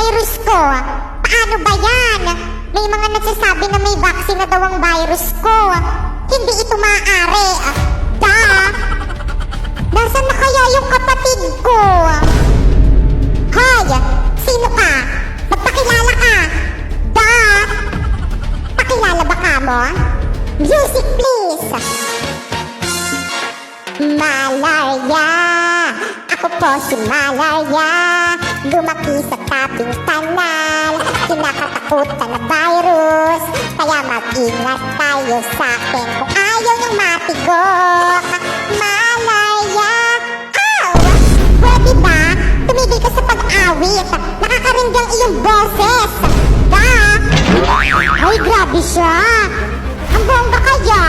virus ko. Paano ba yan? May mga nagsasabi na may vaccine na daw ang virus ko. Hindi ito maaari. Nasaan na kaya yung kapatid ko? Hoy! Sino ka? Magpakilala ka! Pakilala ba ka mo? Music please! Malaria! Ako po si Malaria. Lumaki sa tabing kanal. Kinakatakutan na virus. Kaya mag-ingat tayo sa akin kung ayaw niyong matigok. Malaria! Ow! Pwede ba? Tumigil ka sa pag-awit. Nakakaringgang iyong boses. Ay, grabe siya. Ang bongga kaya.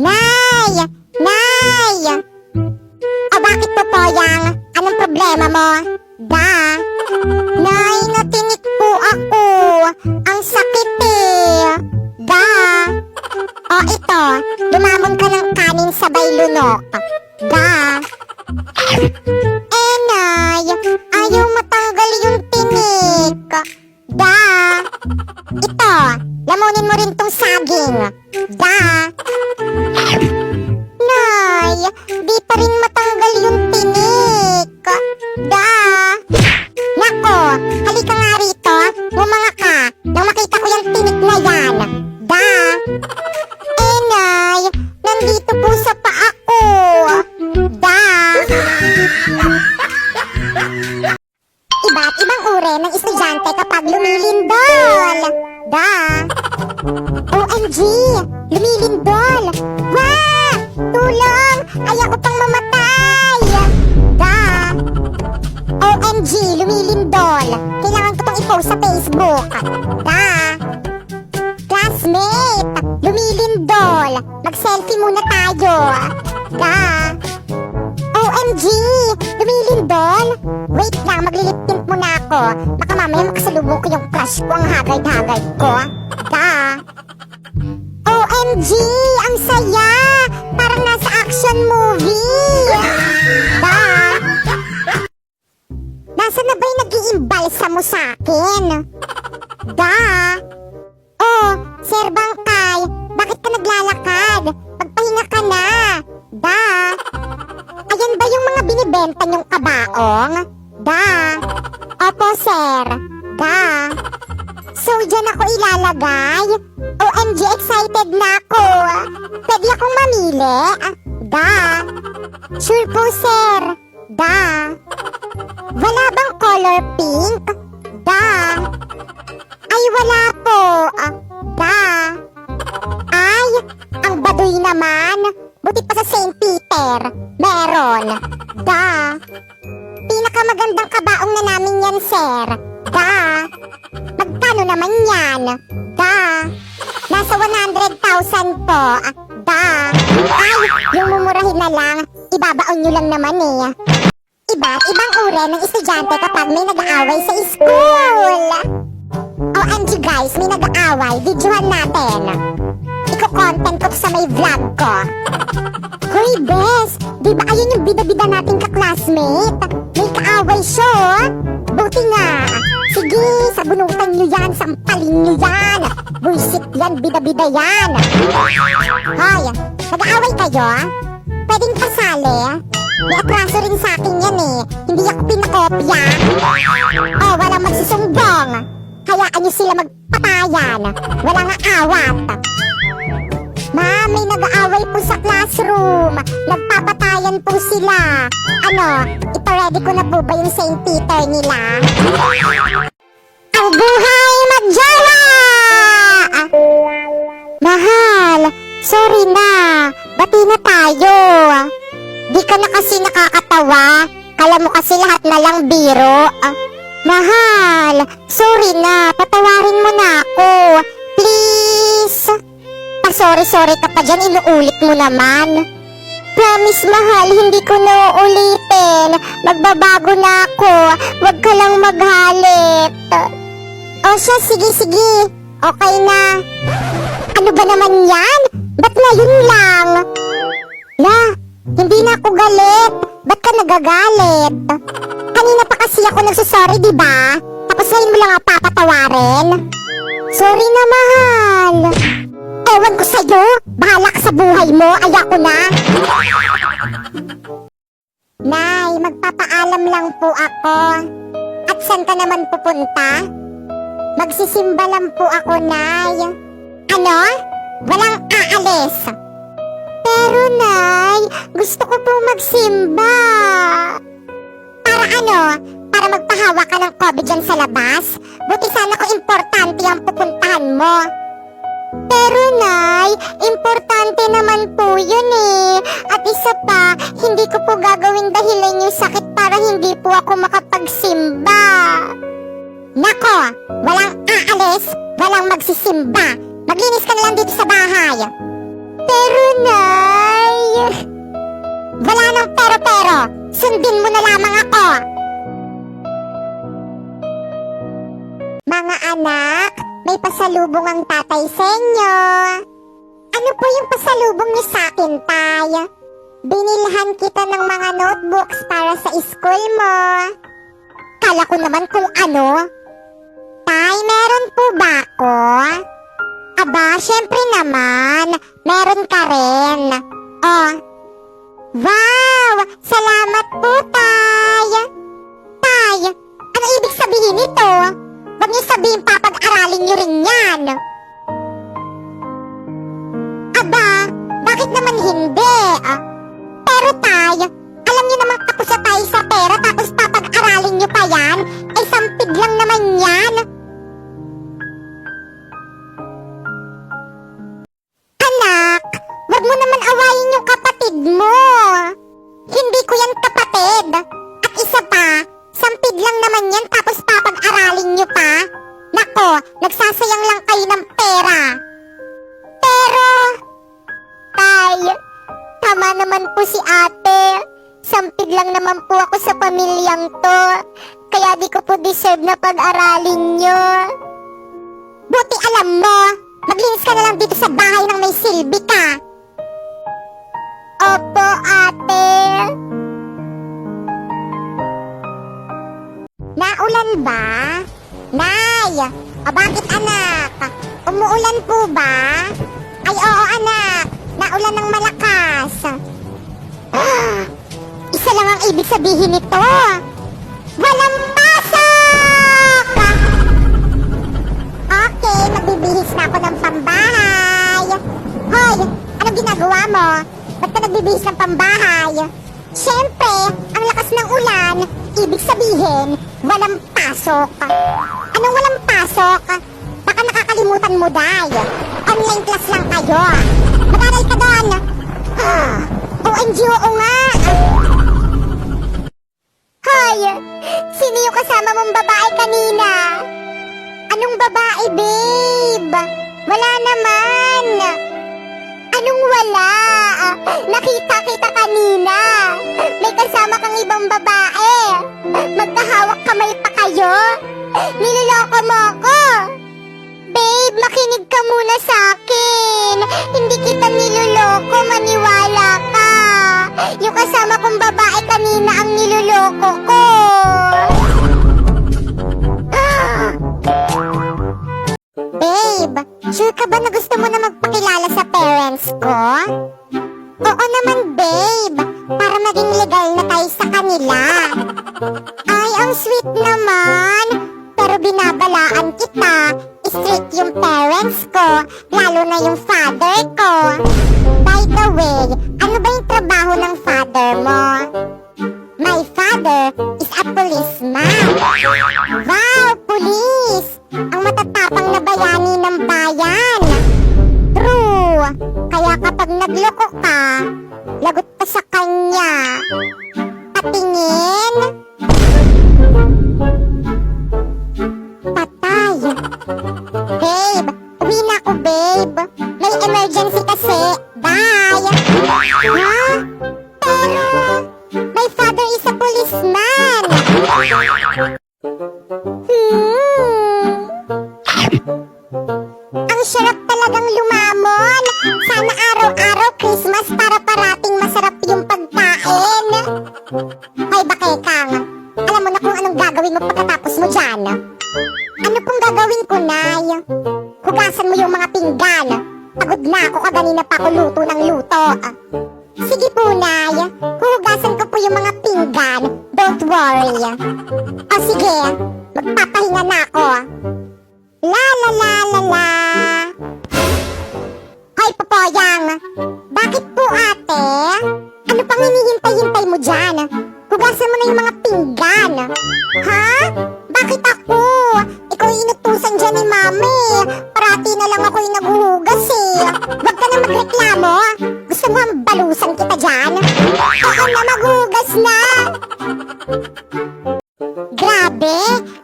Nay! O bakit po poyang? Anong problema mo? Nay, natinik po ako. Ang sakit eh. O ito, lumamon ka ng kanin sabay lunok. Nay, ayaw matanggal yung tinik. Ito, lamunin mo rin tong saging. Nay, di pa rin matanggal yung tinik. Nako, halika nga rito. Bumanga ka nang makita ko yung tinik na yan. Nay, nandito po sa paa ko. Iba't ibang uri ng estudyante kapag lumilindol. OMG! Lumilindol! Wah! Tulong! Ayoko pang mamatay! OMG! Lumilindol! Kailangan ko pang i-post sa Facebook. Classmate! Lumilindol! Mag-selfie muna tayo. OMG! Lumilindol! Wait lang, maglilip tint muna ako. Baka mamaya makasalubong ko yung crush ko, ang hagard-hagard ko. OMG! Ang saya! Parang nasa action movie! Nasaan na ba yung nag-iimbalsa mo sa akin? Oh, Sir Bangkay, bakit ka naglalakad? Pagpahinga ka na! Ayan ba yung mga binibenta niyong kabaong? Opo, sir. So, dyan ako ilalagay? OMG, excited na ako. Pwede akong mamili? Sure po, sir. Wala bang color pink? Ay, wala po. Ay, ang baduy naman. Buti pa sa St. Peter. Meron. Pinakamagandang kabaong na namin yan, sir. Magkano naman yan? Nasa 100,000 po. Ay, yung mumurahin na lang. Ibabaon nyo lang naman eh. Iba't ibang uri ng estudyante kapag may nag-aaway sa school. OMG guys, may nag-aaway. Videohan natin. Iko-content ko sa may vlog ko. Hoy, Bes! Di ba ayun yung bida-bida nating ka-classmate? May kaaway siya, oh! Buti nga! Sige, sabunutan nyo yan, sampalin nyo yan! Buisit yan, bida-bida yan! Hoy, nag-aaway kayo? Pwedeng pasali? May atraso rin sa akin yan eh. Hindi ako pinakopya. Oh, walang magsusumbong. Hayaan nyo sila magpatayan. Wala nga awat. Ma, may nag-aaway po sa classroom. Nagpapatayan po sila. Ano, ipa-ready ko na po ba yung St. Peter nila? Ang buhay magjawa! Mahal, sorry na. Bati na tayo. Di ka na kasi nakakatawa. Kala mo kasi lahat na lang biro. Mahal, sorry na. Patawarin mo na ako. Please. Sorry ka pa dyan, inuulit mo naman. Promise, mahal, hindi ko na uulitin. Magbabago na ako. Huwag ka lang maghalit. O siya, sige. Okay na. Ano ba naman yan? Ba't ngayon lang? Hindi na ako galit. Ba't ka nagagalit? Kanina kasi ako nagsusorry, di ba? Tapos ngayon mo lang ako papatawarin. Sorry na, mahal. Ewan ko sa'yo. Bahala ka sa buhay mo. Ayoko na. Nay, magpapaalam lang po ako. At saan ka naman pupunta? Magsisimba lang po ako, Nay. Ano? Walang aalis. Pero, Nay, gusto ko pong magsimba. Para ano? Para magpahawa ka ng COVID dyan sa labas? Buti sana kung importante ang pupuntahan mo. Pero, Nay, importante naman po yun eh. At isa pa, hindi ko po gagawin dahilan yung sakit para hindi po ako makapagsimba. Nako, walang aalis, walang magsisimba. Maglinis ka na lang dito sa bahay. Pero, Nay, wala nang pero-pero. Sundin mo na lamang ako. Mga anak, may pasalubong ang tatay sa inyo. Ano po yung pasalubong niyo sa akin, Tay? Binilhan kita ng mga notebooks para sa school mo. Kala ko naman kung ano. Tay, meron po ba ako? Aba, syempre naman. Meron ka rin. Oh. Wow! Salamat po, Tay! Tay, ano ibig sabihin nito? Huwag niyo sabihin papag-aralin niyo rin yan. Aba, bakit naman hindi? Pero Tay, alam niyo naman tapos na tayo sa pera tapos papag-aralin niyo pa yan? Ay sampid lang naman yan. Anak, huwag mo naman awayin yung kapatid mo. Hindi ko yan kapatid. At isa pa, sampid lang naman yan tapos papag-aralin niyo pa. Nako, nagsasayang lang kayo ng pera. Pero, Tay, tama naman po si ate. Sampid lang naman po ako sa pamilyang to. Kaya di ko po deserve na pag-aralin niyo. Buti alam mo, maglinis ka na lang dito sa bahay nang may silbi ka. Opo, ate. Naulan ba? Nay! O bakit anak? Umuulan po ba? Ay oo anak, naulan ng malakas. Isa lang ang ibig sabihin nito. Walang pasok! Okay, magbibihis na ako ng pambahay. Hoy, anong ginagawa mo? Ba't ka nagbibihis ng pambahay? Siyempre, ang lakas ng ulan, ibig sabihin, walang pasok. Anong walang pasok? Baka nakakalimutan mo, Day. Online class lang kayo. Mag-aral ka doon. OMG, oo nga. Hoy, sino yung kasama mong babae kanina? Anong babae, babe? Wala naman. Anong wala? Nakita kita kanina. May kasama kang ibang babae. Magkahawak kamay pa kayo. Niloloko mo ako. Babe, makinig ka muna sa akin. Hindi kita niloloko, maniwala ka. Yung kasama kong babae kanina ang niloloko ko. Babe, sure ka ba na gusto mo na magpakilala sa parents ko? Oo naman, babe. Para maging legal na tayo sa kanila. Ay, ang sweet naman. Pero binabalaan kita. Strict yung parents ko. Lalo na yung father ko. By the way, ano ba yung trabaho ng father mo? My father is a policeman. Wow, police! Ang matatapang na bayani ng bayan. True. Kaya kapag nagloko ka, lagot ka sa kanya. Patingin. Patay. Babe, uwi na ako, babe. May emergency kasi. Bye. Ha? Pero, my father is a policeman. Ang sarap talagang lumamon. Sana araw-araw Christmas para parating masarap yung pagkain. Hoy, Bakekang. Alam mo na kung anong gagawin mo pagkatapos mo dyan? Ano pong gagawin ko, Nay? Hugasan mo yung mga pinggan. Pagod na ako, kaganina pa ako luto ng luto. Sige po, Nay. Huhugasan ko po yung mga pinggan. Don't worry. O sige, magpapahinga na ako. La la la la la. Hoy, Popoyang. Bakit po, ate? Ano pang hinihintay-hintay mo dyan? Hugasan mo na yung mga pinggan. Ha? Bakit ako? Ikaw yung inutusan dyan ni Mami. Parati na lang ako yung naghuhugas eh. Huwag ka na magreklamo. Gusto mo ang balusan kita dyan? Ako na maghuhugas na. Grabe,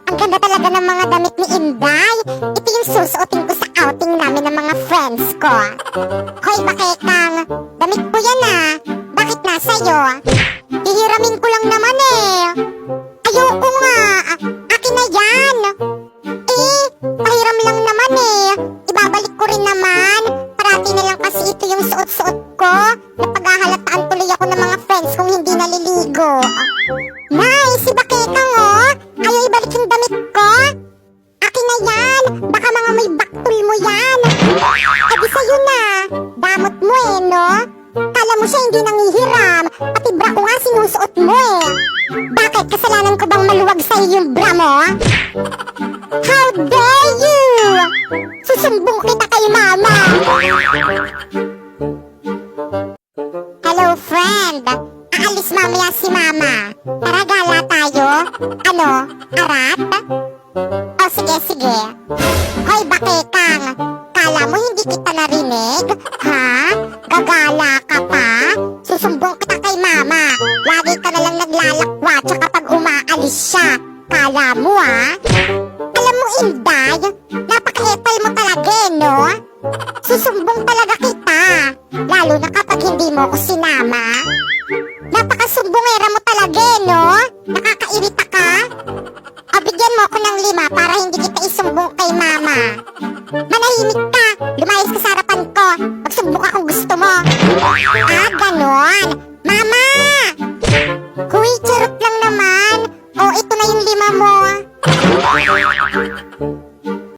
ang ganda talaga ng mga damit ni Inday. Ito yung susuotin ko sa outing namin ng mga friends ko. Hoy, Bakekang, damit ko yan ah. Bakit nasa'yo? Hihiramin ko lang naman eh. Ayoko nga, akin na yan. Eh, pahiram lang naman eh. Ibabalik ko rin naman. Parati na lang kasi ito yung suot-suot ko. Napaghahalataan tuloy ako ng mga friends kung hindi naliligo. Nay, si Bakekang oh. Ayaw ibalik yung damit ko. Akin na yan. Baka mga may baktul mo yan. Edi sa'yo na. Damot mo eh, no? Kala mo siya hindi nangihiram. Pati bra ko nga sinusuot mo eh. Bakit? Kasalanan ko bang maluwag sa'yo yung bra mo? How dare you! Susumbong kita kay Mama. Hello, friend. Aalis mamaya si Mama. Tara, gala tayo. Ano? Arat? O sige, sige. Hoy, Bakekang. Kala mo hindi kita narinig? Ha? Gagala ka pa? Susumbong kita kay Mama. Lagi ka nalang naglalakwa tsaka pag umaalis siya. Kala mo Alam mo, Inday, napaka-epal mo talaga no? Susumbong talaga kita. Lalo na kapag hindi mo ko sinama. Napakasumbongera mo talaga no? Nakakairita ka? O bigyan mo ako ng 5 para hindi kita isumbong kay Mama. Manahimik ka! Lumayas ka sa harapan ko! Magsumbong ka kung gusto mo! Ah, ganon! Mama! Huy, charot lang naman! O, ito na yung 5 mo!